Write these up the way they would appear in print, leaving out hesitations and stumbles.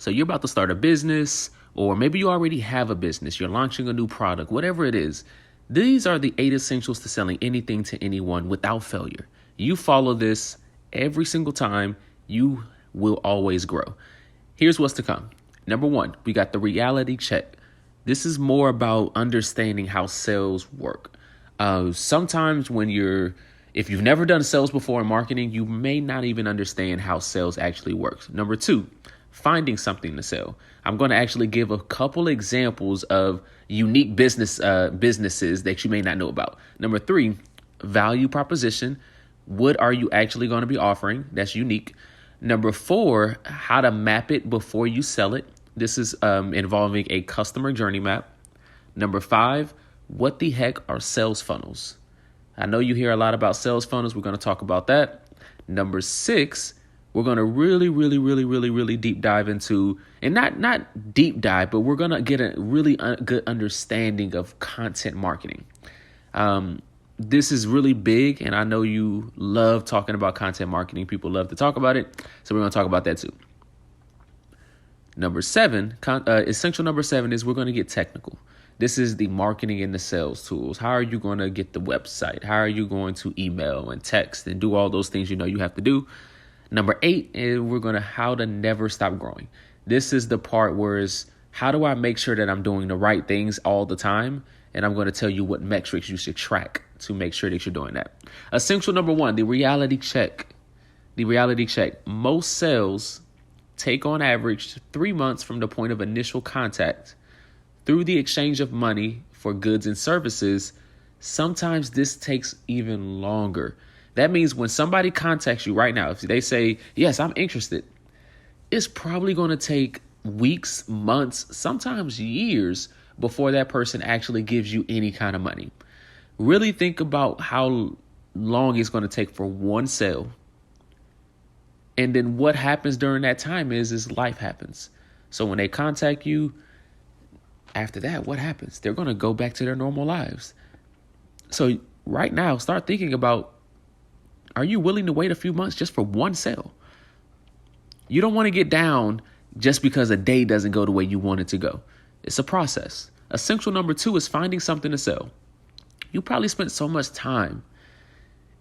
So you're about to start a business, or maybe you already have a business. You're launching a new product, whatever it is. These are the 8 essentials to selling anything to anyone without failure. You follow this every single time, you will always grow. Here's what's to come. Number 1, we got the reality check. This is more about understanding how sales work. Sometimes if you've never done sales before in marketing, you may not even understand how sales actually works. Number 2, finding something to sell. I'm going to actually give a couple examples of unique businesses that you may not know about. Number 3, value proposition. What are you actually going to be offering? That's unique. Number 4, how to map it before you sell it. This is involving a customer journey map. Number 5, what the heck are sales funnels? I know you hear a lot about sales funnels. We're going to talk about that. Number 6, we're going to really deep dive into, and not deep dive, but we're going to get a really good understanding of content marketing. This is really big, and I know you love talking about content marketing. People love to talk about it, so we're going to talk about that too. Number 7, essential number 7 is we're going to get technical. This is the marketing and the sales tools. How are you going to get the website? How are you going to email and text and do all those things you know you have to do? Number 8 is we're going to how to never stop growing. This is the part where is how do I make sure that I'm doing the right things all the time? And I'm going to tell you what metrics you should track to make sure that you're doing that. Essential number 1, the reality check. The reality check. Most sales take on average 3 months from the point of initial contact through the exchange of money for goods and services. Sometimes this takes even longer. That means when somebody contacts you right now, if they say, yes, I'm interested, it's probably going to take weeks, months, sometimes years before that person actually gives you any kind of money. Really think about how long it's going to take for one sale. And then what happens during that time is life happens. So when they contact you, after that, what happens? They're going to go back to their normal lives. So right now, start thinking about, are you willing to wait a few months just for one sale? You don't want to get down just because a day doesn't go the way you want it to go. It's a process. Essential number 2 is finding something to sell. You probably spent so much time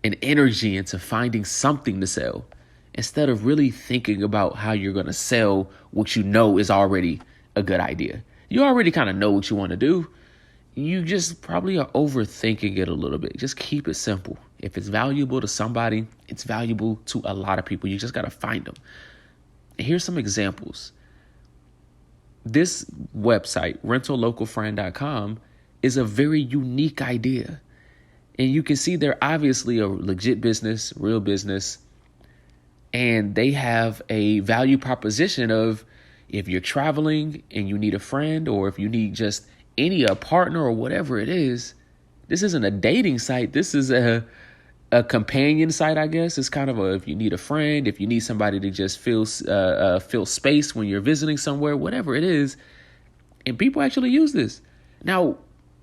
and energy into finding something to sell instead of really thinking about how you're going to sell what you know is already a good idea. You already kind of know what you want to do. You just probably are overthinking it a little bit. Just keep it simple. If it's valuable to somebody, it's valuable to a lot of people. You just got to find them. And here's some examples. This website, rentallocalfriend.com, is a very unique idea. And you can see they're obviously a legit business, real business. And they have a value proposition of if you're traveling and you need a friend, or if you need just a partner or whatever it is, this isn't a dating site. This is a companion site, I guess. It's kind of if you need a friend, if you need somebody to just fill space when you're visiting somewhere, whatever it is. And people actually use this. Now,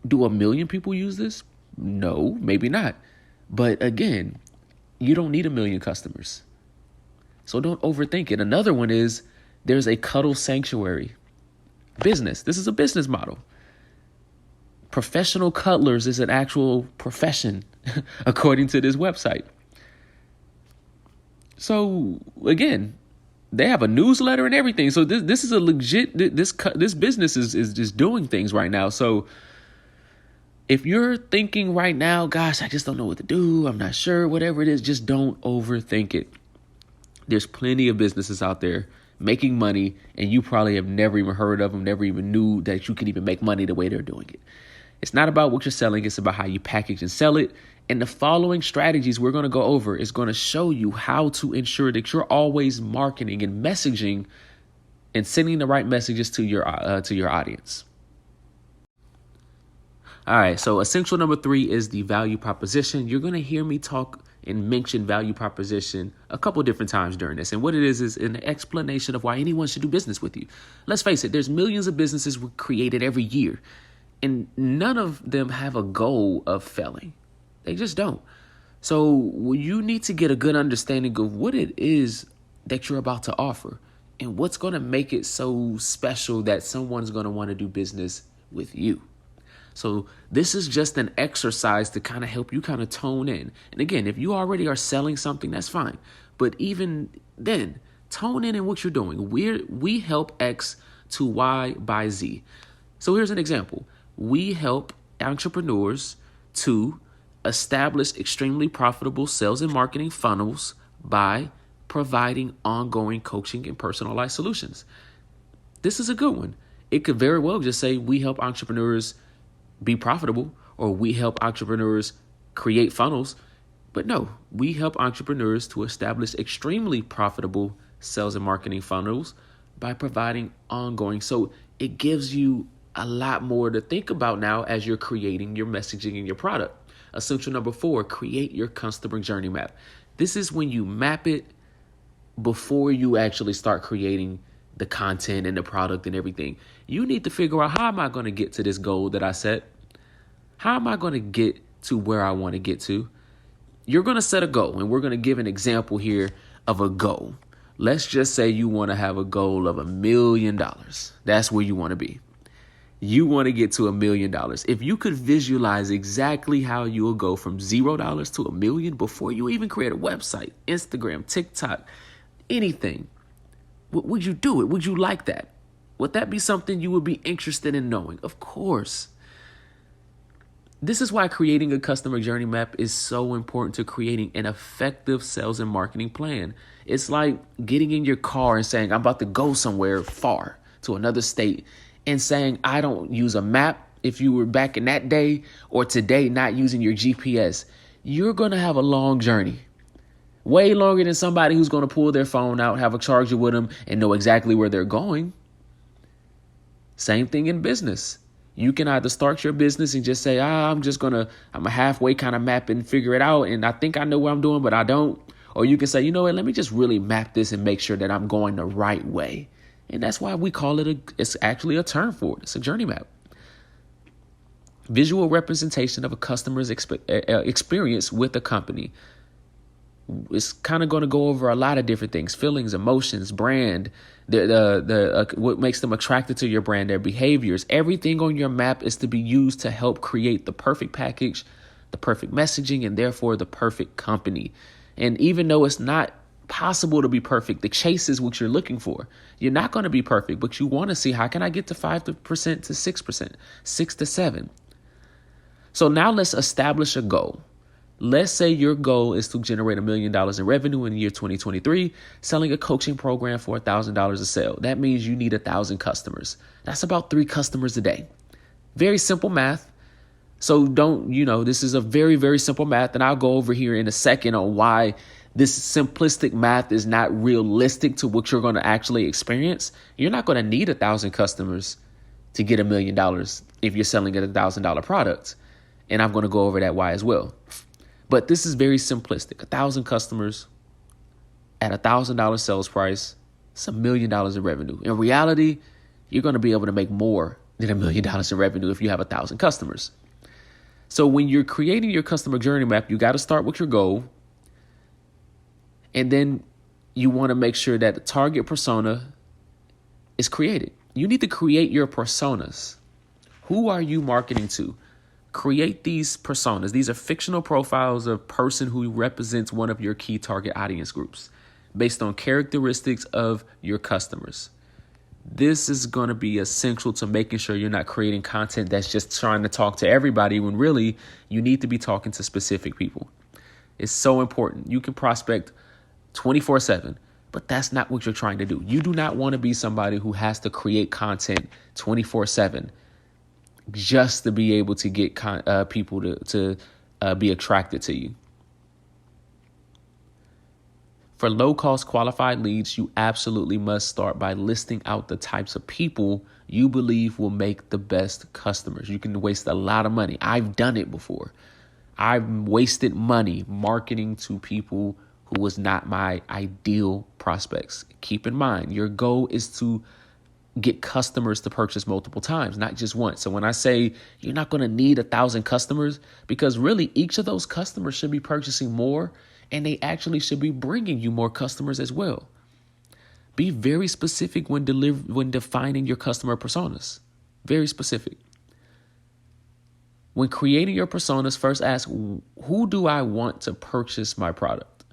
do 1 million people use this? No, maybe not. But again, you don't need 1 million customers. So don't overthink it. Another one is there's a cuddle sanctuary business. This is a business model. Professional cuddlers is an actual profession, according to this website. So again, they have a newsletter and everything. So this is a legit, this business is just doing things right now. So if you're thinking right now, gosh, I just don't know what to do, I'm not sure, whatever it is, just don't overthink it. There's plenty of businesses out there making money, and you probably have never even heard of them, never even knew that you can even make money the way they're doing it. It's not about what you're selling. It's about how you package and sell it. And the following strategies we're going to go over is going to show you how to ensure that you're always marketing and messaging and sending the right messages to your audience. All right. So essential number 3 is the value proposition. You're going to hear me talk and mention value proposition a couple different times during this. And what it is an explanation of why anyone should do business with you. Let's face it, there's millions of businesses created every year, and none of them have a goal of failing. They just don't. So you need to get a good understanding of what it is that you're about to offer. And what's going to make it so special that someone's going to want to do business with you? So this is just an exercise to kind of help you kind of tone in. And again, if you already are selling something, that's fine. But even then, tone in what you're doing. We help X to Y by Z. So here's an example. We help entrepreneurs to establish extremely profitable sales and marketing funnels by providing ongoing coaching and personalized solutions. This is a good one. It could very well just say we help entrepreneurs be profitable, or we help entrepreneurs create funnels. But no, we help entrepreneurs to establish extremely profitable sales and marketing funnels by providing ongoing. So it gives you a lot more to think about now as you're creating your messaging and your product. Essential number 4, create your customer journey map. This is when you map it before you actually start creating the content and the product and everything. You need to figure out, how am I going to get to this goal that I set? How am I going to get to where I want to get to? You're going to set a goal, and we're going to give an example here of a goal. Let's just say you want to have a goal of $1 million. That's where you want to be. You want to get to $1 million. If you could visualize exactly how you will go from $0 to $1 million before you even create a website, Instagram, TikTok, anything, would you do it? Would you like that? Would that be something you would be interested in knowing? Of course. This is why creating a customer journey map is so important to creating an effective sales and marketing plan. It's like getting in your car and saying, I'm about to go somewhere far to another state, and saying, I don't use a map. If you were back in that day or today not using your GPS, you're going to have a long journey. Way longer than somebody who's going to pull their phone out, have a charger with them, and know exactly where they're going. Same thing in business. You can either start your business and just say, I'm a halfway kind of map and figure it out, and I think I know what I'm doing, but I don't. Or you can say, you know what, let me just really map this and make sure that I'm going the right way. And that's why we call it it's actually a term for it. It's a journey map. Visual representation of a customer's experience with a company. It's kind of going to go over a lot of different things: feelings, emotions, brand, what makes them attracted to your brand, their behaviors. Everything on your map is to be used to help create the perfect package, the perfect messaging, and therefore the perfect company. And even though it's not possible to be perfect, the chase is what you're looking for. You're not going to be perfect, but you want to see, how can I get to 5% to 6%, 6 to 7? So now let's establish a goal. Let's say your goal is to generate $1 million in revenue in the year 2023, selling a coaching program for $1,000 a sale. That means you need 1,000 customers. That's about 3 customers a day. Very simple math. So this is a very, very simple math. And I'll go over here in a second on why this simplistic math is not realistic to what you're going to actually experience. You're not going to need 1,000 customers to get $1 million if you're selling a $1,000 product. And I'm going to go over that why as well. But this is very simplistic. 1,000 customers at $1,000 sales price, it's $1 million in revenue. In reality, you're going to be able to make more than $1 million in revenue if you have 1,000 customers. So when you're creating your customer journey map, you got to start with your goal. And then you want to make sure that the target persona is created. You need to create your personas. Who are you marketing to? Create these personas. These are fictional profiles of a person who represents one of your key target audience groups based on characteristics of your customers. This is going to be essential to making sure you're not creating content that's just trying to talk to everybody when really you need to be talking to specific people. It's so important. You can prospect 24/7, but that's not what you're trying to do. You do not want to be somebody who has to create content 24/7 just to be able to get people to be attracted to you. For low-cost qualified leads, you absolutely must start by listing out the types of people you believe will make the best customers. You can waste a lot of money. I've done it before. I've wasted money marketing to people who was not my ideal prospects. Keep in mind, your goal is to get customers to purchase multiple times, not just once. So when I say you're not going to need 1,000 customers, because really each of those customers should be purchasing more, and they actually should be bringing you more customers as well. Be very specific when defining your customer personas. Very specific. When creating your personas, first ask, who do I want to purchase my product?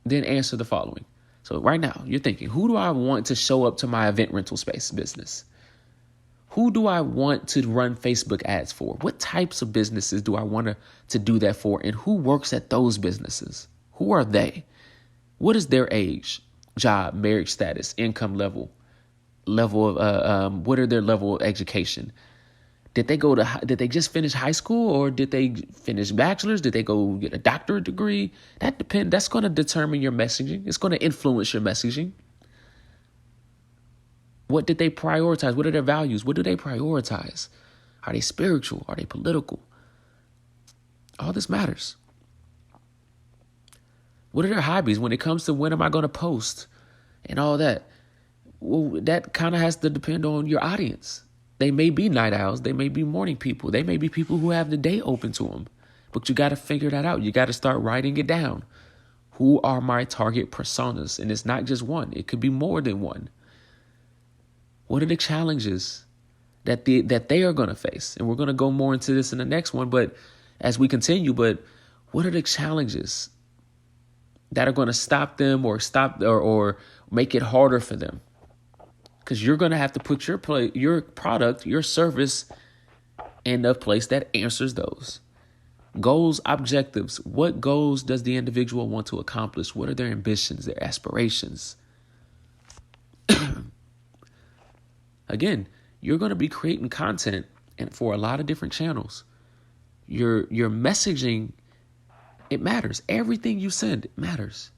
Then answer the following. So right now, you're thinking, who do I want to show up to my event rental space business? Who do I want to run Facebook ads for? What types of businesses do I want to do that for? And who works at those businesses? Who are they? What is their age, job, marriage status, income level of, what are their level of education? Did they just finish high school, or did they finish bachelor's? Did they go get a doctorate degree? That's going to determine your messaging. It's going to influence your messaging. What did they prioritize? What are their values? What do they prioritize? Are they spiritual? Are they political? All this matters. What are their hobbies when it comes to when am I going to post and all that? Well, that kind of has to depend on your audience. They may be night owls. They may be morning people. They may be people who have the day open to them. But you got to figure that out. You got to start writing it down. Who are my target personas? And it's not just one. It could be more than one. What are the challenges that they are going to face? And we're going to go more into this in the next one. But as we continue, what are the challenges that are going to stop them or make it harder for them? Because you're going to have to put your product, your service in a place that answers those. Goals, objectives. What goals does the individual want to accomplish? What are their ambitions, their aspirations? Again, you're going to be creating content and for a lot of different channels. Your messaging, it matters. Everything you send matters.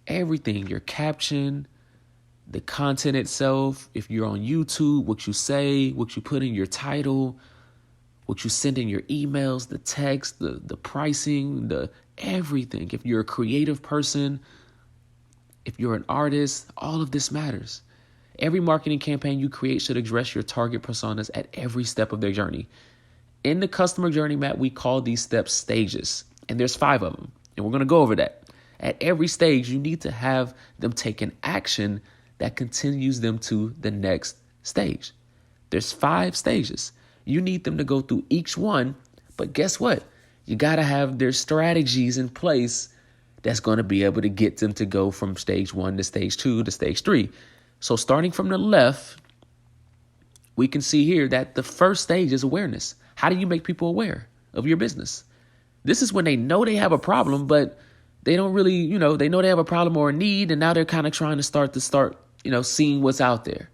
Everything. Your caption, the content itself, if you're on YouTube, what you say, what you put in your title, what you send in your emails, the text, the pricing, the everything. If you're a creative person, if you're an artist, all of this matters. Every marketing campaign you create should address your target personas at every step of their journey. In the customer journey map, we call these steps stages, and there's 5 of them, and we're going to go over that. At every stage, you need to have them take an action that continues them to the next stage. There's 5 stages. You need them to go through each one, but guess what? You got to have their strategies in place that's going to be able to get them to go from stage 1 to stage 2 to stage 3. So starting from the left, we can see here that the first stage is awareness. How do you make people aware of your business? This is when they know they have a problem, but they don't really, they know they have a problem or a need, and now they're kind of trying to start, seeing what's out there.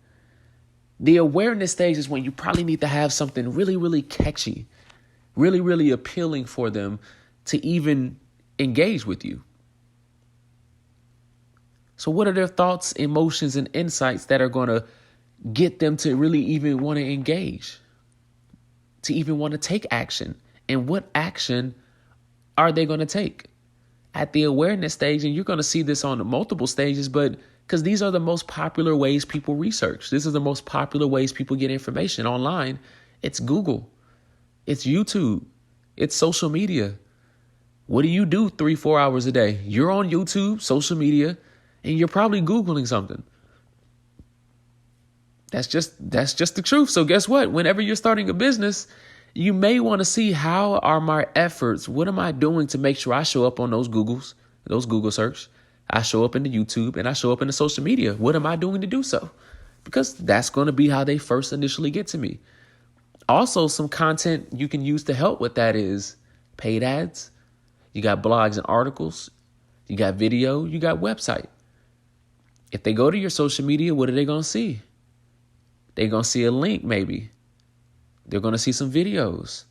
The awareness stage is when you probably need to have something really, really catchy, really, really appealing for them to even engage with you. So what are their thoughts, emotions, and insights that are going to get them to really even want to engage, to even want to take action? And what action are they going to take? At the awareness stage, and you're going to see this on multiple stages, but because these are the most popular ways people research. This is the most popular ways people get information online. It's Google. It's YouTube. It's social media. What do you do 3-4 hours a day? You're on YouTube, social media, and you're probably Googling something. That's just the truth. So guess what? Whenever you're starting a business, you may want to see, how are my efforts? What am I doing to make sure I show up on those Google search? I show up in the YouTube, and I show up in the social media. What am I doing to do so? Because that's going to be how they first initially get to me. Also, some content you can use to help with that is paid ads. You got blogs and articles. You got video. You got website. If they go to your social media, what are they going to see? They're going to see a link maybe. They're going to see some videos.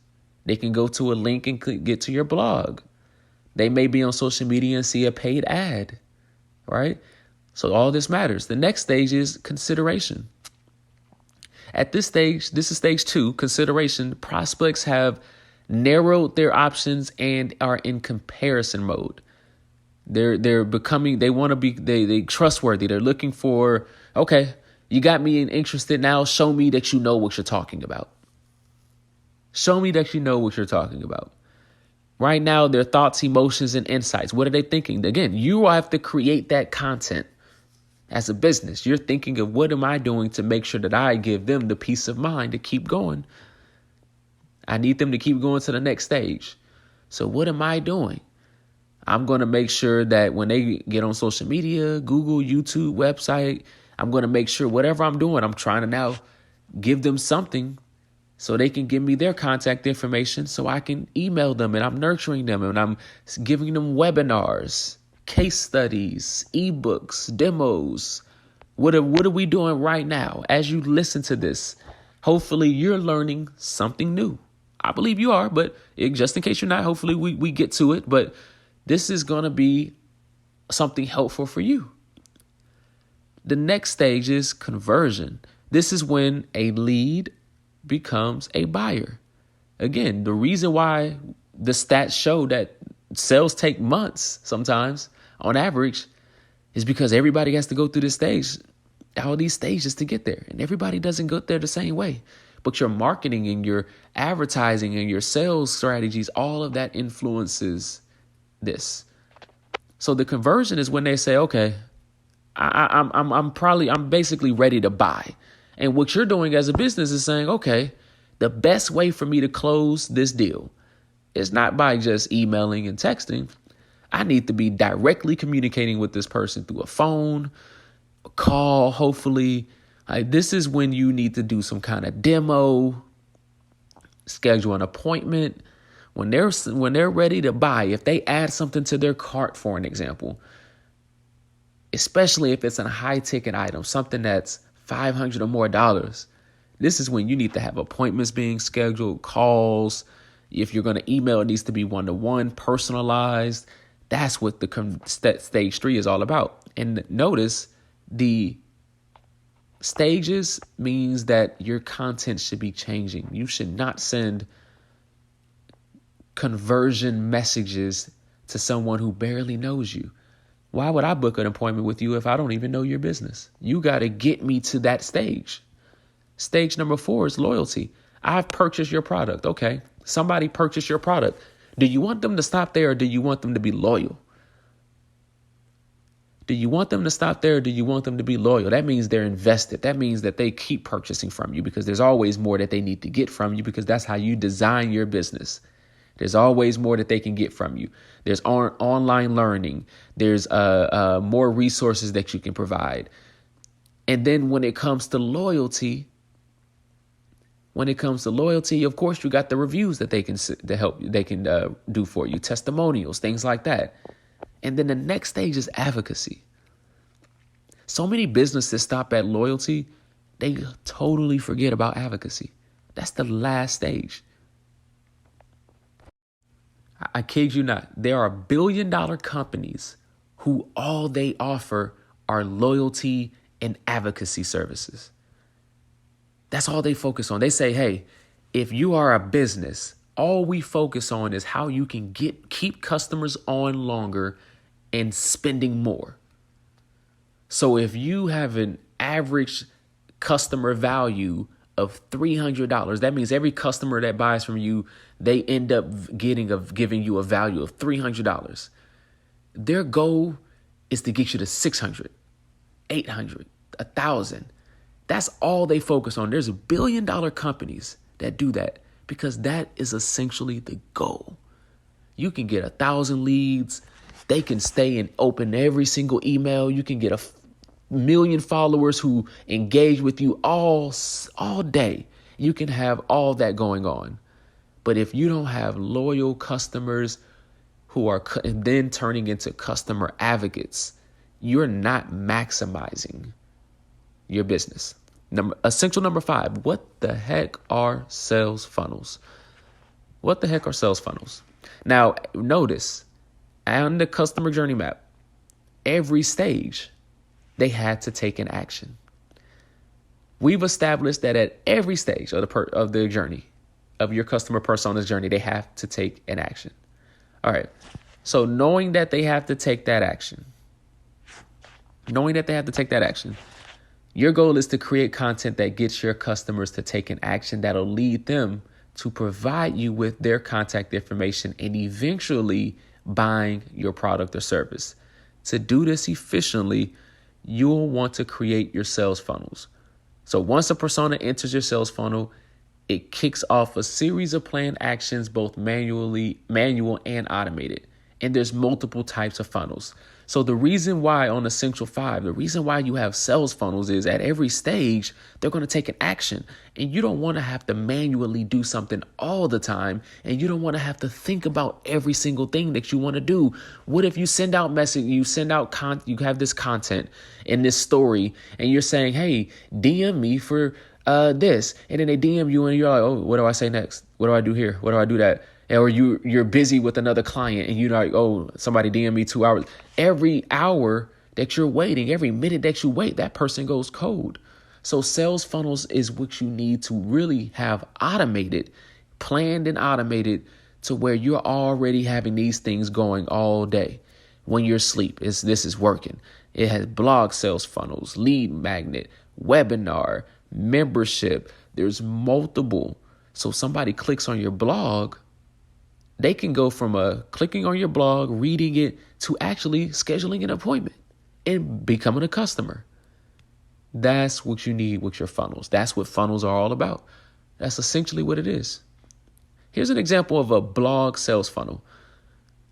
They can go to a link and get to your blog. They may be on social media and see a paid ad, right? So all this matters. The next stage is consideration. At this stage, this is stage 2, consideration. Prospects have narrowed their options and are in comparison mode. They're becoming, they want to be, they trustworthy. They're looking for, okay, you got me interested now. Show me that you know what you're talking about. Show me that you know what you're talking about. Right now, their thoughts, emotions, and insights. What are they thinking? Again, you have to create that content. as a business. You're thinking of what am I doing to make sure that I give them the peace of mind to keep going. I need them to keep going to the next stage. So what am I doing? I'm going to make sure that when they get on social media, Google, YouTube, website, I'm going to make sure whatever I'm doing, I'm trying to now give them something so they can give me their contact information so I can email them, and I'm nurturing them, and I'm giving them webinars, case studies, ebooks, demos. What are we doing right now? As you listen to this, hopefully you're learning something new. I believe you are, but just in case you're not, hopefully we get to it. But this is going to be something helpful for you. The next stage is conversion. This is when a lead becomes a buyer. Again, the reason why the stats show that sales take months sometimes on average is because everybody has to go through this stage, all these stages to get there. And everybody doesn't go there the same way. But your marketing and your advertising and your sales strategies, all of that influences this. So the conversion is when they say, okay, I'm basically ready to buy. And what you're doing as a business is saying, okay, the best way for me to close this deal is not by just emailing and texting. I need to be directly communicating with this person through a phone, a call, hopefully. This is when you need to do some kind of demo, schedule an appointment. When they're ready to buy, if they add something to their cart, for an example, especially if it's a high ticket item, something that's $500 or more, this is when you need to have appointments being scheduled, calls. If you're going to email, it needs to be one-to-one, personalized. That's what the stage 3 is all about. And notice the stages means that your content should be changing. You should not send conversion messages to someone who barely knows you. Why would I book an appointment with you if I don't even know your business? You got to get me to that stage. Stage number 4 is loyalty. I've purchased your product. Okay. Somebody purchased your product. Do you want them to stop there, or do you want them to be loyal? Do you want them to stop there, or do you want them to be loyal? That means they're invested. That means that they keep purchasing from you, because there's always more that they need to get from you, because that's how you design your business. There's always more that they can get from you. There's online learning. There's more resources that you can provide. And then when it comes to loyalty, of course, you got the reviews that they can do for you, testimonials, things like that. And then the next stage is advocacy. So many businesses stop at loyalty. They totally forget about advocacy. That's the last stage. I kid you not. There are billion-dollar companies who all they offer are loyalty and advocacy services. That's all they focus on. They say, hey, if you are a business, all we focus on is how you can keep customers on longer and spending more. So if you have an average customer value of $300, that means every customer that buys from you, they end up giving you a value of $300. Their goal is to get you to 600, 800, 1,000. That's all they focus on. There's $1 billion companies that do that because that is essentially the goal. You can get 1,000 leads. They can stay and open every single email. You can get 1 million followers who engage with you all day. You can have all that going on. But if you don't have loyal customers who are then turning into customer advocates, you're not maximizing your business. Essential number 5, what the heck are sales funnels? What the heck are sales funnels? Now, notice on the customer journey map, every stage, they had to take an action. We've established that at every stage of the journey, of your customer persona's journey, they have to take an action. All right. So knowing that they have to take that action, your goal is to create content that gets your customers to take an action that'll lead them to provide you with their contact information and eventually buying your product or service. To do this efficiently, you'll want to create your sales funnels. So once a persona enters your sales funnel, it kicks off a series of planned actions, both manual and automated. And there's multiple types of funnels. So the reason why on Essential 5, the reason why you have sales funnels is at every stage, they're going to take an action. And you don't want to have to manually do something all the time. And you don't want to have to think about every single thing that you want to do. What if you send out message, you have this content in this story and you're saying, hey, DM me for this. And then they DM you and you're like, oh, what do I say next? What do I do here? What do I do that? Or you're busy with another client and you're like, oh, somebody DM me 2 hours. Every hour that you're waiting, every minute that you wait, that person goes cold. So sales funnels is what you need to really have automated, planned and automated to where you're already having these things going all day. When you're asleep, this is working. It has blog sales funnels, lead magnet, webinar, membership. There's multiple. So somebody clicks on your blog, they can go from clicking on your blog, reading it, to actually scheduling an appointment and becoming a customer. That's what you need with your funnels. That's what funnels are all about. That's essentially what it is. Here's an example of a blog sales funnel.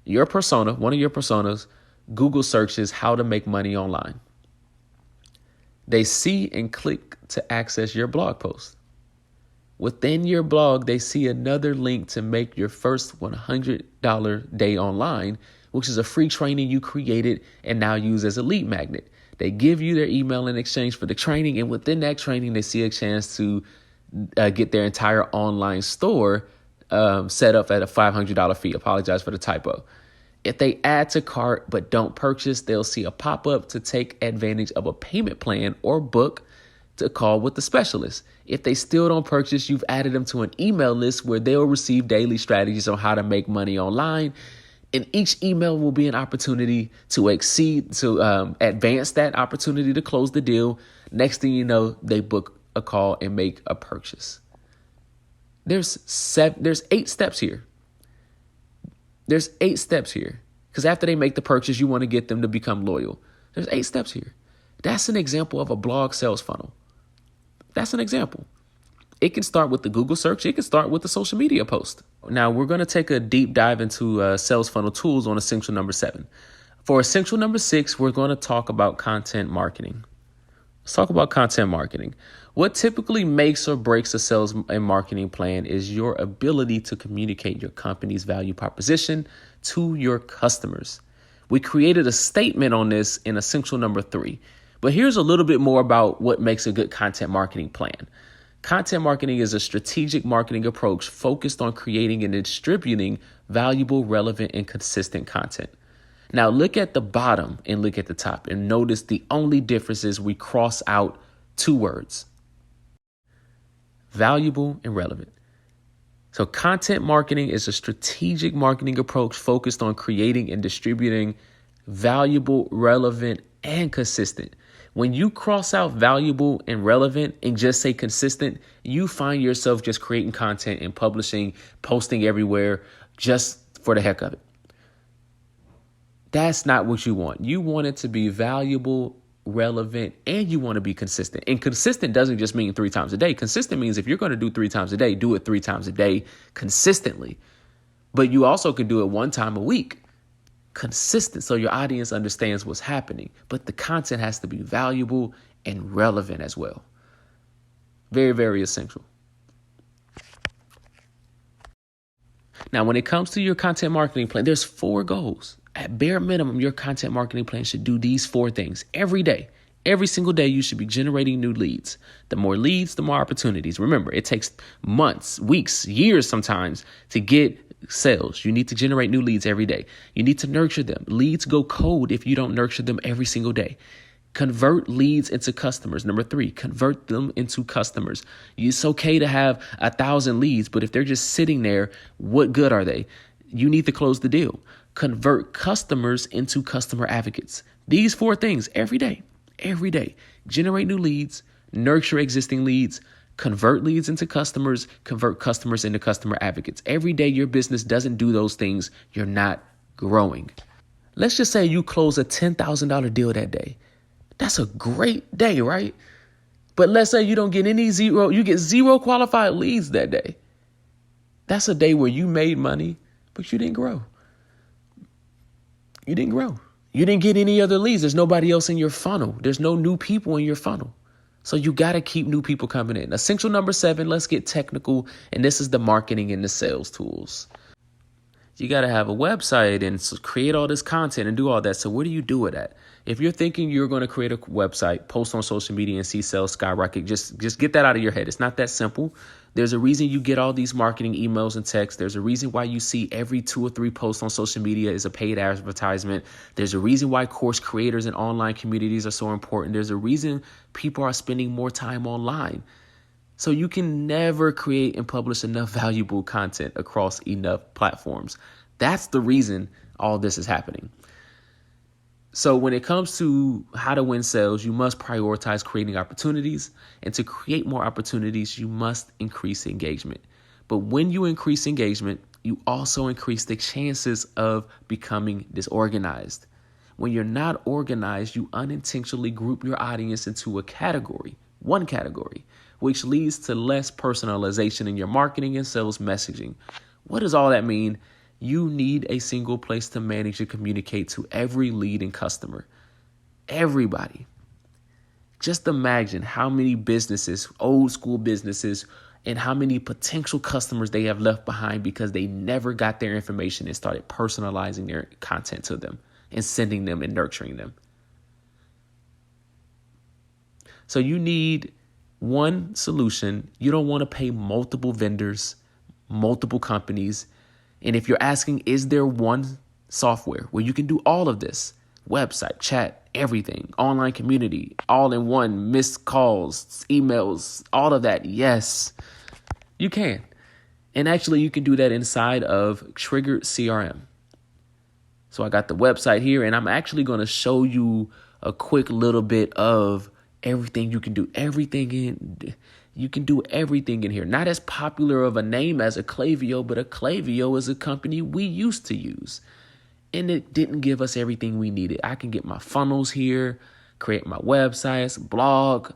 Your persona, one of your personas, Google searches how to make money online. They see and click to access your blog post. Within your blog, they see another link to make your first $100 day online, which is a free training you created and now use as a lead magnet. They give you their email in exchange for the training, and within that training, they see a chance to get their entire online store set up at a $500 fee. Apologize for the typo. If they add to cart but don't purchase, they'll see a pop-up to take advantage of a payment plan or book to call with the specialist. If they still don't purchase, you've added them to an email list where they'll receive daily strategies on how to make money online. And each email will be an opportunity to advance that opportunity to close the deal. Next thing you know, they book a call and make a purchase. There's 8 steps here. There's 8 steps here. Because after they make the purchase, you want to get them to become loyal. There's 8 steps here. That's an example of a blog sales funnel. That's an example. It can start with the Google search. It can start with the social media post. Now, we're going to take a deep dive into sales funnel tools on essential number 7. For essential number 6, we're going to talk about content marketing. Let's talk about content marketing. What typically makes or breaks a sales and marketing plan is your ability to communicate your company's value proposition to your customers. We created a statement on this in essential number 3. But here's a little bit more about what makes a good content marketing plan. Content marketing is a strategic marketing approach focused on creating and distributing valuable, relevant, and consistent content. Now look at the bottom and look at the top and notice the only difference is we cross out 2 words. Valuable and relevant. So content marketing is a strategic marketing approach focused on creating and distributing valuable, relevant, and consistent. When you cross out valuable and relevant and just say consistent, you find yourself just creating content and publishing, posting everywhere just for the heck of it. That's not what you want. You want it to be valuable, relevant, and you want to be consistent. And consistent doesn't just mean 3 times a day. Consistent means if you're going to do 3 times a day, do it 3 times a day consistently. But you also could do it 1 time a week. Consistent so your audience understands what's happening, but the content has to be valuable and relevant as well. Very, very essential. Now, when it comes to your content marketing plan, there's 4 goals. At bare minimum, your content marketing plan should do these 4 things every day. Every single day, you should be generating new leads. The more leads, the more opportunities. Remember, it takes months, weeks, years sometimes to get sales. You need to generate new leads every day. You need to nurture them. Leads go cold if you don't nurture them every single day. Convert leads into customers. Number 3, convert them into customers. It's okay to have 1,000 leads, but if they're just sitting there, what good are they? You need to close the deal. Convert customers into customer advocates. These 4 things every day. Generate new leads, nurture existing leads, convert leads into customers, convert customers into customer advocates. Every day your business doesn't do those things, you're not growing. Let's just say you close a $10,000 deal that day. That's a great day, right? But let's say you don't get you get zero qualified leads that day. That's a day where you made money, but you didn't grow. You didn't grow. You didn't get any other leads. There's nobody else in your funnel. There's no new people in your funnel. So you got to keep new people coming in. Essential number 7, let's get technical. And this is the marketing and the sales tools. You got to have a website and create all this content and do all that. So where do you do it at? If you're thinking you're going to create a website, post on social media and see sales skyrocket, just get that out of your head. It's not that simple. There's a reason you get all these marketing emails and texts. There's a reason why you see every 2 or 3 posts on social media is a paid advertisement. There's a reason why course creators and online communities are so important. There's a reason people are spending more time online. So you can never create and publish enough valuable content across enough platforms. That's the reason all this is happening. So when it comes to how to win sales, you must prioritize creating opportunities. And to create more opportunities, you must increase engagement. But when you increase engagement, you also increase the chances of becoming disorganized. When you're not organized, you unintentionally group your audience into one category, which leads to less personalization in your marketing and sales messaging. What does all that mean? You need a single place to manage and communicate to every lead and customer. Everybody. Just imagine how many businesses, old school businesses, and how many potential customers they have left behind because they never got their information and started personalizing their content to them and sending them and nurturing them. So you need one solution. You don't want to pay multiple vendors, multiple companies. And if you're asking, is there one software where you can do all of this? Website, chat, everything, online community, all in one, missed calls, emails, all of that. Yes, you can. And actually, you can do that inside of Triggered CRM. So I got the website here, and I'm actually going to show you a quick little bit of everything you can do. You can do everything in here. Not as popular of a name as a Klaviyo, but a Klaviyo is a company we used to use. And it didn't give us everything we needed. I can get my funnels here, create my websites, blog.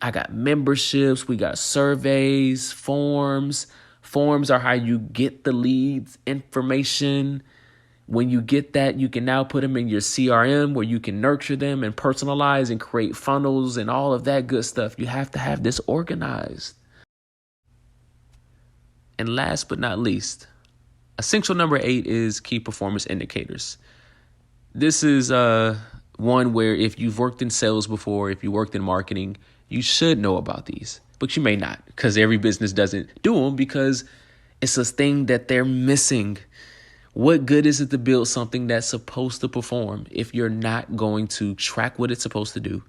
I got memberships. We got surveys, forms. Forms are how you get the leads information. When you get that, you can now put them in your CRM where you can nurture them and personalize and create funnels and all of that good stuff. You have to have this organized. And last but not least, essential number 8 is key performance indicators. This is one where if you've worked in sales before, if you worked in marketing, you should know about these, but you may not because every business doesn't do them because it's a thing that they're missing. What good is it to build something that's supposed to perform if you're not going to track what it's supposed to do,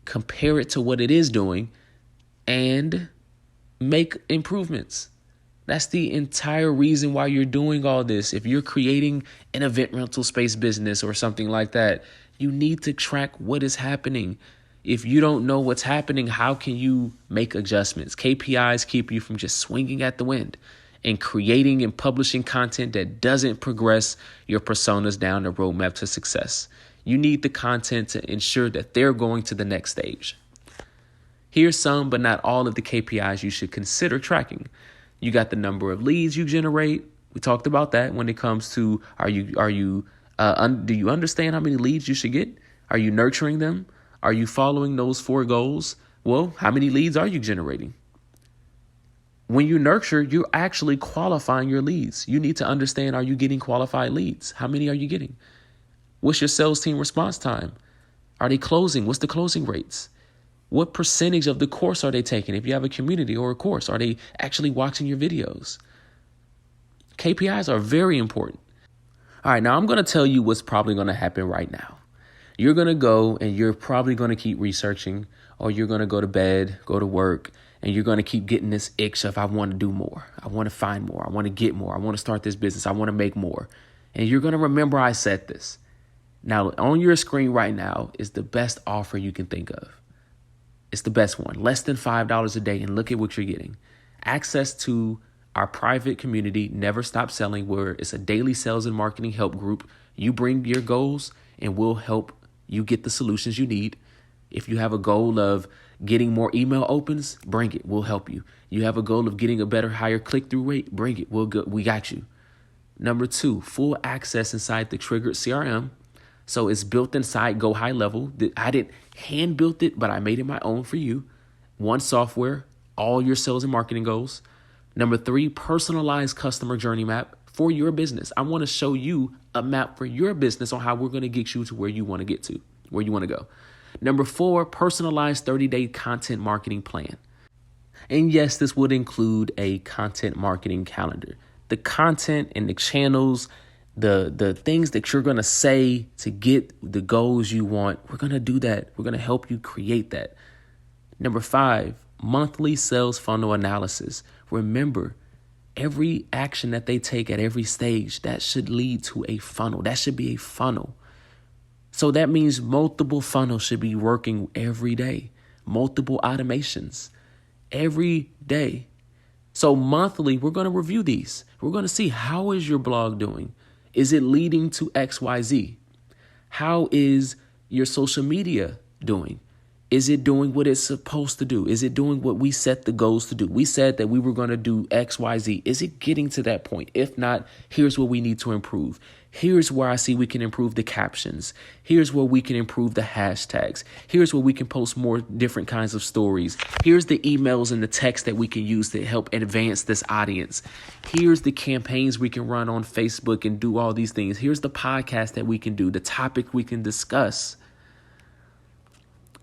compare it to what it is doing, and make improvements? That's the entire reason why you're doing all this. If you're creating an event rental space business or something like that, you need to track what is happening. If you don't know what's happening, how can you make adjustments? KPIs keep you from just swinging at the wind and creating and publishing content that doesn't progress your personas down the roadmap to success. You need the content to ensure that they're going to the next stage. Here's some, but not all of the KPIs you should consider tracking. You got the number of leads you generate. We talked about that when it comes to do you understand how many leads you should get? Are you nurturing them? Are you following those 4 goals? Well, how many leads are you generating? When you nurture, you're actually qualifying your leads. You need to understand, are you getting qualified leads? How many are you getting? What's your sales team response time? Are they closing? What's the closing rates? What percentage of the course are they taking? If you have a community or a course, are they actually watching your videos? KPIs are very important. All right, now I'm going to tell you what's probably going to happen right now. You're going to go and you're probably going to keep researching, or you're going to go to bed, go to work, and you're going to keep getting this itch of I want to do more. I want to find more. I want to get more. I want to start this business. I want to make more. And you're going to remember I said this. Now, on your screen right now is the best offer you can think of. It's the best one. Less than $5 a day. And look at what you're getting. Access to our private community, Never Stop Selling, where it's a daily sales and marketing help group. You bring your goals and we'll help You get the solutions you need. If you have a goal of getting more email opens, bring it. We'll help you. You have a goal of getting a better, higher click-through rate, bring it. We got you. Number 2, full access inside the Triggered CRM. So it's built inside Go High Level. I didn't hand built it, but I made it my own for you. One software, all your sales and marketing goals. Number 3, personalized customer journey map for your business. I want to show you a map for your business on how we're going to get you to where you want to get to, where you want to go. Number 4, personalized 30-day content marketing plan. And yes, this would include a content marketing calendar. The content and the channels, the things that you're going to say to get the goals you want, we're going to do that. We're going to help you create that. Number 5, monthly sales funnel analysis. Remember, every action that they take at every stage, that should lead to a funnel. That should be a funnel. So that means multiple funnels should be working every day, multiple automations every day. So monthly, we're going to review these. We're going to see, how is your blog doing? Is it leading to XYZ? How is your social media doing? Is it doing what it's supposed to do? Is it doing what we set the goals to do? We said that we were going to do XYZ. Is it getting to that point? If not, here's what we need to improve. Here's where I see we can improve the captions. Here's where we can improve the hashtags. Here's where we can post more different kinds of stories. Here's the emails and the text that we can use to help advance this audience. Here's the campaigns we can run on Facebook and do all these things. Here's the podcast that we can do, the topic we can discuss.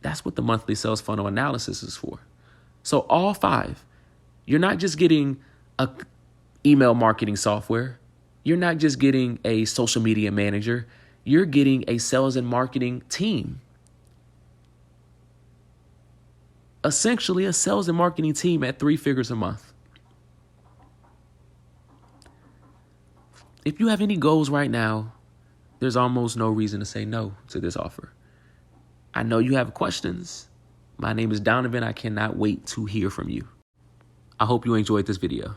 That's what the monthly sales funnel analysis is for. So all 5, you're not just getting a email marketing software. You're not just getting a social media manager. You're getting a sales and marketing team. Essentially a sales and marketing team at 3 figures a month. If you have any goals right now, there's almost no reason to say no to this offer. I know you have questions. My name is Donovan. I cannot wait to hear from you. I hope you enjoyed this video.